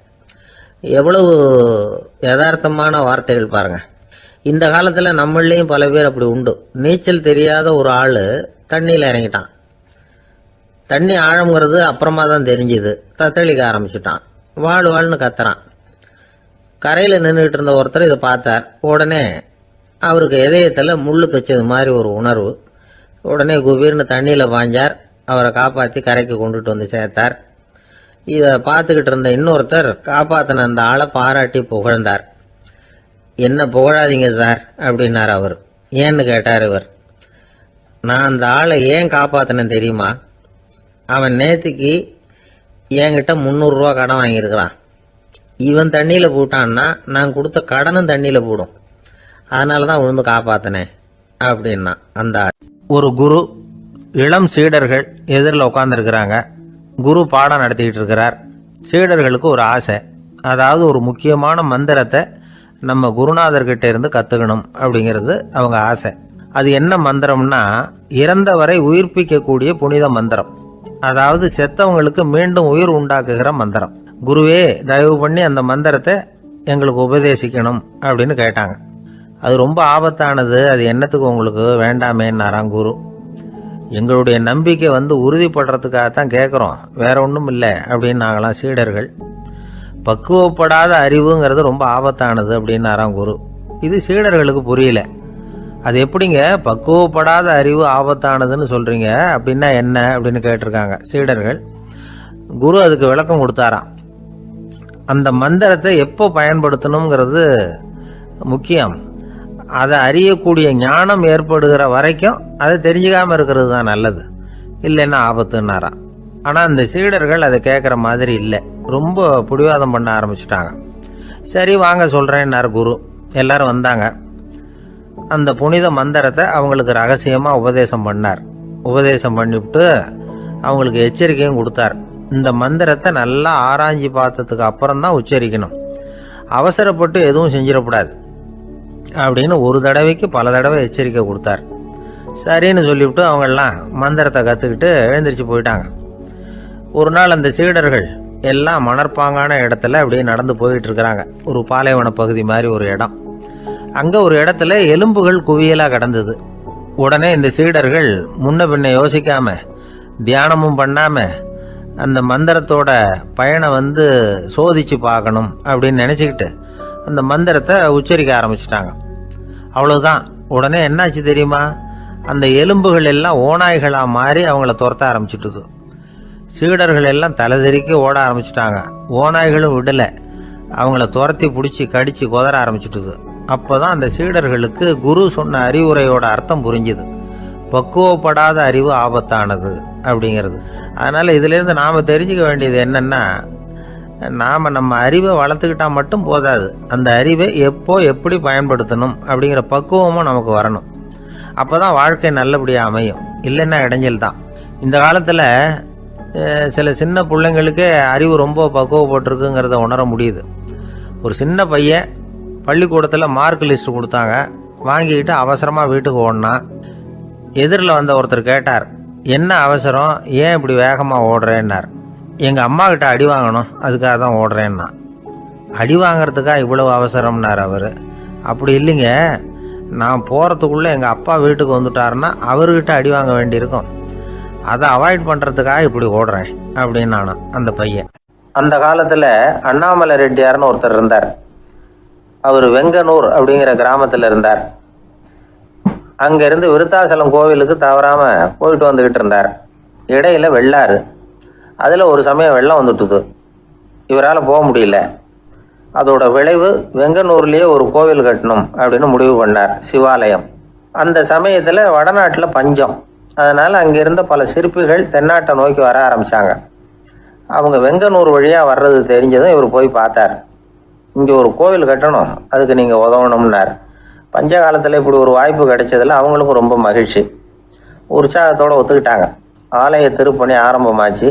எவ்வளவு யதார்த்தமான வார்த்தைகள் பாருங்க. இந்த காலத்தில் நம்மளையும் பல பேர் அப்படி உண்டு. நீச்சல் தெரியாத ஒரு ஆள் தண்ணியில் இறங்கிட்டான். தண்ணி ஆழங்கிறது அப்புறமா தான் தெரிஞ்சுது. தத்தளிக்க ஆரம்பிச்சுட்டான். வாழ்னு கத்துறான். கரையில் நின்றுட்டு இருந்த ஒருத்தர் இதை பார்த்தார். உடனே அவருக்கு இதயத்தில் முள்ளு தைச்சது மாதிரி ஒரு உணர்வு. உடனே குபீர்னு தண்ணியில் பாஞ்சார். அவரை காப்பாற்றி கரைக்கு கொண்டுட்டு வந்து சேர்த்தார். இதை பார்த்துக்கிட்டு இருந்த இன்னொருத்தர் காப்பாற்றின அந்த ஆளை பாராட்டி புகழ்ந்தார். என்ன புகழாதீங்க சார் அப்படின்னார் அவர். ஏன்னு கேட்டார் இவர். நான் அந்த ஆளை ஏன் காப்பாற்றினேன் தெரியுமா? அவன் நேற்றுக்கு என்கிட்ட 300 ரூபா கடன் வாங்கியிருக்கிறான். இவன் தண்ணியில் போட்டான்னா நான் கொடுத்த கடனும் தண்ணியில் போடும். அதனால தான் விழுந்து காப்பாற்றினேன் அப்படின்னா அந்த ஆள். ஒரு குரு, இளம் சீடர்கள் எதிரில் உட்காந்துருக்கிறாங்க. குரு பாடம் நடத்திக்கிட்டு இருக்கிறார். சீடர்களுக்கு ஒரு ஆசை, அதாவது ஒரு முக்கியமான மந்திரத்தை நம்ம குருநாதர்கிட்ட இருந்து கற்றுக்கணும் அப்படிங்கிறது அவங்க ஆசை. அது என்ன மந்திரம்னா, இறந்தவரை உயிர்ப்பிக்கக்கூடிய புனித மந்திரம். அதாவது செத்தவங்களுக்கு மீண்டும் உயிர் உண்டாக்குகிற மந்திரம். குருவே, தயவு பண்ணி அந்த மந்திரத்தை எங்களுக்கு உபதேசிக்கணும் அப்படின்னு கேட்டாங்க. அது ரொம்ப ஆபத்தானது, அது என்னத்துக்கு உங்களுக்கு வேண்டாமேன்னாராம் குரு. எங்களுடைய நம்பிக்கை உறுதிப்படுறதுக்காகத்தான் கேட்குறோம், வேற ஒன்றும் இல்லை அப்படின்னாங்களாம் சீடர்கள். பக்குவப்படாத அறிவுங்கிறது ரொம்ப ஆபத்தானது அப்படின்னாராம் குரு. இது சீடர்களுக்கு புரியல. அது எப்படிங்க பக்குவப்படாத அறிவு ஆபத்தானதுன்னு சொல்றீங்க, அப்படின்னா என்ன அப்படின்னு கேட்டிருக்காங்க சீடர்கள். குரு அதுக்கு விளக்கம் கொடுத்தாராம். அந்த மந்திரத்தை எப்போ பயன்படுத்தணுங்கிறது முக்கியம். அதை அறியக்கூடிய ஞானம் ஏற்படுகிற வரைக்கும் அதை தெரிஞ்சுக்காம இருக்கிறது தான் நல்லது, இல்லைன்னா ஆபத்துன்னாராம். ஆனால் அந்த சீடர்கள் அதை கேட்குற மாதிரி இல்லை, ரொம்ப பிடிவாதம் பண்ண ஆரம்பிச்சுட்டாங்க. சரி வாங்க சொல்கிறேன்னார் குரு. எல்லாரும் வந்தாங்க. அந்த புனித மந்திரத்தை அவங்களுக்கு ரகசியமாக உபதேசம் பண்ணார். உபதேசம் பண்ணிவிட்டு அவங்களுக்கு எச்சரிக்கையும் கொடுத்தார். இந்த மந்திரத்தை நல்லா ஆராய்ச்சி பார்த்ததுக்கு அப்புறம் தான் உச்சரிக்கணும். அவசரப்பட்டு எதுவும் செஞ்சிடக்கூடாது அப்படின்னு ஒரு தடவைக்கு பல தடவை எச்சரிக்கை கொடுத்தார். சரின்னு சொல்லிவிட்டு அவங்கெல்லாம் மந்திரத்தை கற்றுக்கிட்டு எழுந்திரிச்சு போயிட்டாங்க. ஒரு நாள் அந்த சீடர்கள் எல்லாம் மணற்பாங்கான இடத்துல அப்படியே நடந்து போயிட்டு இருக்கிறாங்க. ஒரு பாலைவன பகுதி மாதிரி ஒரு இடம். அங்கே ஒரு இடத்துல எலும்புகள் குவியலாக கிடந்தது. உடனே இந்த சீடர்கள் முன்ன பின்ன யோசிக்காம தியானமும் பண்ணாம அந்த மந்திரத்தோட பயனை சோதிச்சு பார்க்கணும் அப்படின்னு நினச்சிக்கிட்டு அந்த மந்திரத்தை உச்சரிக்க ஆரம்பிச்சிட்டாங்க. அவ்வளோதான். உடனே என்னாச்சு தெரியுமா? அந்த எலும்புகள் எல்லாம் ஓநாய்களாக மாறி அவங்கள துரத்த ஆரம்பிச்சுட்டுது. சீடர்கள் எல்லாம் தலைதெறிக்க ஓட ஆரம்பிச்சிட்டாங்க. ஓநாய்களும் விடலை, அவங்கள துரத்தி பிடிச்சி கடிச்சு கொதற ஆரம்பிச்சுட்டுது. அப்போ தான் அந்த சீடர்களுக்கு குரு சொன்ன அறிவுரையோட அர்த்தம் புரிஞ்சுது. பக்குவப்படாத அறிவு ஆபத்தானது அப்படிங்கிறது. அதனால் இதிலேருந்து நாம் தெரிஞ்சுக்க வேண்டியது என்னென்னா, நாம் நம்ம அறிவை வளர்த்துக்கிட்டால் மட்டும் போதாது, அந்த அறிவை எப்போ எப்படி பயன்படுத்தணும் அப்படிங்கிற பக்குவமும் நமக்கு வரணும். அப்போ தான் வாழ்க்கை நல்லபடியாக அமையும். இல்லைன்னா இடைஞ்சல் தான். இந்த காலத்தில் சில சின்ன பிள்ளைங்களுக்கே அறிவு ரொம்ப பக்குவப்பட்டிருக்குங்கிறத உணர முடியுது. ஒரு சின்ன பையன் பள்ளிக்கூடத்தில் மார்க் லிஸ்ட் கொடுத்தாங்க, வாங்கிக்கிட்டு அவசரமாக வீட்டுக்கு ஓடினான். எதிரில் வந்த ஒருத்தர் கேட்டார், என்ன அவசரம், ஏன் இப்படி வேகமாக ஓடுறேன்னார். எங்கள் அம்மா கிட்ட அடி வாங்கணும், அதுக்காக தான் ஓடுறேன்னா. அடி வாங்கிறதுக்கா இவ்வளவு அவசரம்னார் அவர். அப்படி இல்லைங்க, நான் போகிறதுக்குள்ளே எங்கள் அப்பா வீட்டுக்கு வந்துட்டாருன்னா அவர்கிட்ட அடி வாங்க வேண்டியிருக்கும், அதை அவாய்ட் பண்ணுறதுக்காக இப்படி ஓடுறேன் அப்படின்னு நானும் அந்த பையன். அந்த காலத்தில் அண்ணாமலை ரெட்டியார்னு ஒருத்தர் இருந்தார். அவர் வெங்கனூர் அப்படிங்கிற கிராமத்தில் இருந்தார். அங்கேருந்து விருத்தாசலம் கோவிலுக்கு தவறாமல் போயிட்டு வந்துக்கிட்டு இருந்தார். இடையில வெள்ளாறு. அதில் ஒரு சமயம் வெள்ளம் வந்துட்டுது. இவரால் போக முடியல. அதோட விளைவு வெங்கனூர்லேயே ஒரு கோவில் கட்டணும் அப்படின்னு முடிவு பண்ணார், சிவாலயம். அந்த சமயத்தில் வடநாட்டில் பஞ்சம். அதனால் அங்கே இருந்த பல சிற்பிகள் தென்னாட்டை நோக்கி வர ஆரம்பித்தாங்க. அவங்க வெங்கனூர் வழியாக வர்றது தெரிஞ்சதும் இவர் போய் பார்த்தார். இங்கே ஒரு கோவில் கட்டணும், அதுக்கு நீங்கள் உதவணும்னார். பஞ்ச காலத்தில் இப்படி ஒரு வாய்ப்பு கிடைச்சதில் அவங்களுக்கும் ரொம்ப மகிழ்ச்சி. உற்சாகத்தோடு ஒத்துக்கிட்டாங்க. ஆலய திருப்பணி ஆரம்பமாச்சு.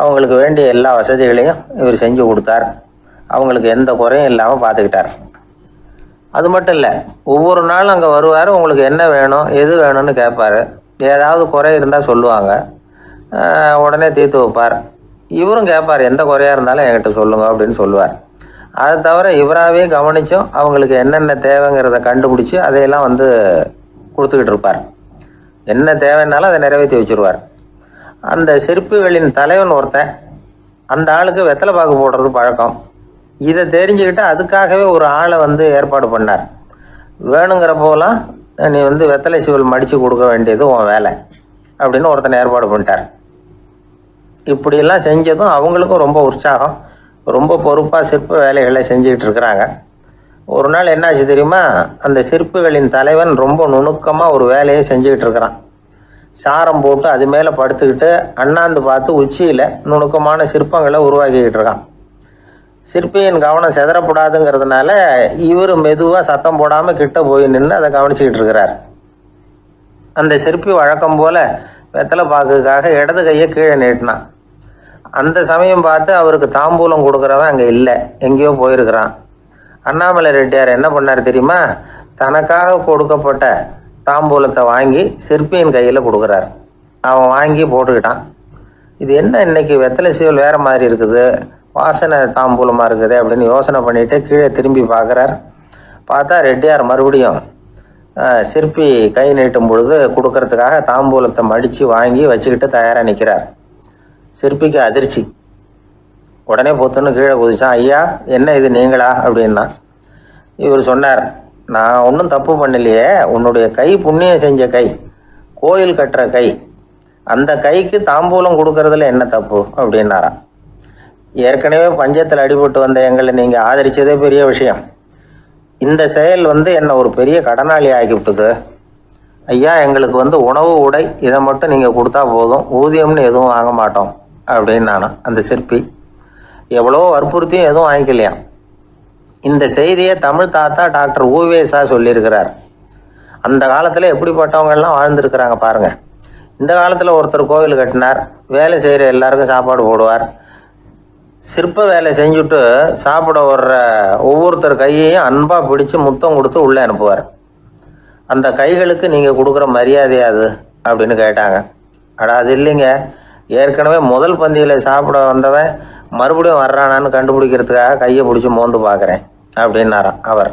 அவங்களுக்கு வேண்டிய எல்லா வசதிகளையும் இவர் செஞ்சு கொடுத்தார். அவங்களுக்கு எந்த குறையும் இல்லாமல் பார்த்துக்கிட்டார். அது மட்டும் இல்லை, ஒவ்வொரு நாளும் அங்கே வருவார். உங்களுக்கு என்ன வேணும், எது வேணும்னு கேட்பார். ஏதாவது குறை இருந்தால் சொல்லுவாங்க, உடனே தீர்த்து வைப்பார். இவரும் கேட்பார், எந்த குறையாக இருந்தாலும் என்கிட்ட சொல்லுங்க அப்படின்னு சொல்லுவார். அதை தவிர இவராகவே கவனிச்சும் அவங்களுக்கு என்னென்ன தேவைங்கிறத கண்டுபிடிச்சி அதையெல்லாம் கொடுத்துக்கிட்டு இருப்பார். என்ன தேவைன்னாலும் அதை நிறைவேற்றி வச்சுருவார். அந்த சிற்பிகளின் தலைவன் ஒருத்தன், அந்த ஆளுக்கு வெத்தலை பாக்கு போடுறது பழக்கம். இதை தெரிஞ்சுக்கிட்டு அதுக்காகவே ஒரு ஆளை ஏற்பாடு பண்ணார். வேணுங்கிறப்போலாம் நீ வெத்தலை சிவல் மடித்து கொடுக்க வேண்டியது உன் வேலை அப்படின்னு ஒருத்தனை ஏற்பாடு பண்ணிட்டார். இப்படியெல்லாம் செஞ்சதும் அவங்களுக்கும் ரொம்ப உற்சாகம். ரொம்ப பொறுப்பாக சிற்ப வேலைகளை செஞ்சுக்கிட்டு இருக்கிறாங்க. ஒரு நாள் என்னாச்சு தெரியுமா? அந்த சிற்பிகளின் தலைவன் ரொம்ப நுணுக்கமாக ஒரு வேலையை செஞ்சுக்கிட்டு இருக்கிறான். சாரம் போட்டு அது மேலே படுத்துக்கிட்டு அண்ணாந்து பார்த்து உச்சியில் நுணுக்கமான சிற்பங்களை உருவாக்கிக்கிட்டு இருக்கான். சிற்பியின் கவனம் செதறப்படாதுங்கிறதுனால இவர் மெதுவாக சத்தம் போடாமல் கிட்ட போய் நின்று அதை கவனிச்சிக்கிட்டு இருக்கிறார். அந்த சிற்பி வழக்கம் போல் வெத்தலை பாக்குக்காக இடது கையை கீழே நீட்டினான். அந்த சமயம் பார்த்து அவருக்கு தாம்பூலம் கொடுக்குறவன் அங்கே இல்லை, எங்கேயோ போயிருக்கிறான். அண்ணாமலை ரெட்டியார் என்ன பண்ணார் தெரியுமா? தனக்காக கொடுக்கப்பட்ட தாம்பூலத்தை வாங்கி சிற்பியின் கையில் கொடுக்குறார். அவன் வாங்கி போட்டுக்கிட்டான். இது என்ன இன்னைக்கு வெத்தலை சீவல் வேறு மாதிரி இருக்குது, வாசனை தாம்பூலமாக இருக்குது அப்படின்னு யோசனை பண்ணிவிட்டு கீழே திரும்பி பார்க்குறார். பார்த்தா ரெட்டியார் மறுபடியும் சிற்பி கை நீட்டும் பொழுது கொடுக்கறதுக்காக தாம்பூலத்தை மடித்து வாங்கி வச்சுக்கிட்டு தயாராக நிற்கிறார். சிற்பிக்கு அதிர்ச்சி. உடனே பொத்துன்னு கீழே குதிச்சான். ஐயா, என்ன இது நீங்களா அப்படின்னா. இவர் சொன்னார், நான் ஒன்றும் தப்பு பண்ணலையே, உன்னுடைய கை புண்ணியம் செஞ்ச கை, கோயில் கட்டுற கை, அந்த கைக்கு தாம்பூலம் கொடுக்கறதுல என்ன தப்பு அப்படின்னாராம். ஏற்கனவே பஞ்சத்தில் அடிபட்டு வந்த எங்களை நீங்கள் ஆதரித்ததே பெரிய விஷயம். இந்த செயல் என்னை ஒரு பெரிய கடனாளி ஆகிவிட்டது. ஐயா, எங்களுக்கு உணவு உடை இதை மட்டும் நீங்கள் கொடுத்தா போதும், ஊதியம்னு எதுவும் வாங்க மாட்டோம் அப்படின்னு நானும். அந்த சிற்பி எவ்வளோ வற்புறுத்தியும் எதுவும் வாங்கிக்கலையாம். இந்த செய்தியை தமிழ் தாத்தா டாக்டர் ஊவேசா சொல்லியிருக்கிறார். அந்த காலத்தில் எப்படிப்பட்டவங்கெல்லாம் வாழ்ந்துருக்கிறாங்க பாருங்கள். இந்த காலத்தில் ஒருத்தர் கோவில் கட்டினார், வேலை செய்கிற எல்லாருக்கும் சாப்பாடு போடுவார், சிற்ப வேலை செஞ்சுட்டு சாப்பிட வர்ற ஒவ்வொருத்தர் கையையும் அன்பாக பிடிச்சி முத்தம் கொடுத்து உள்ளே அனுப்புவார். அந்த கைகளுக்கு நீங்கள் கொடுக்குற மரியாதையா அது அப்படின்னு கேட்டாங்க. அது இல்லைங்க, ஏற்கனவே முதல் பந்தியில் சாப்பிட வந்தவன் மறுபடியும் வர்றானான்னு கண்டுபிடிக்கிறதுக்காக கையை பிடிச்சி மோந்து பார்க்குறேன் அப்படின்னாராம் அவர்.